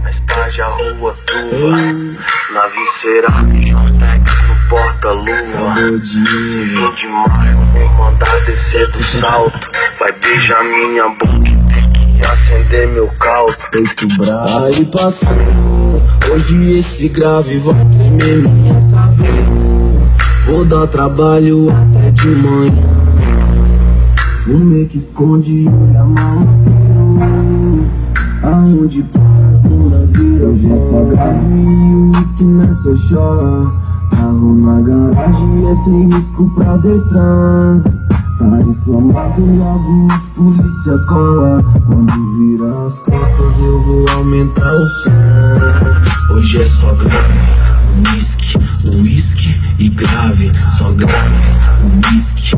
mais tarde a rua tua. Na visceral, Jontex no porta-lua. Se vir de maio, vou mandar descer do salto. Vai beijar minha boca e tem que acender meu calço. Peito bravo. Aí parceiro, hoje esse grave vai tremer minha saveira. Vou dar trabalho até de manhã. Fumê que esconde olha maluqueiro. Aonde para as bunda vira. Hoje é só grave e o uísque nessa chora. Carro na garagem é sem risco pra Detran. Tá inflamado, logo os polícia cola. Quando vira as costas eu vou aumentar o som. Hoje é só grave, uísque e grave. Só grave, uísque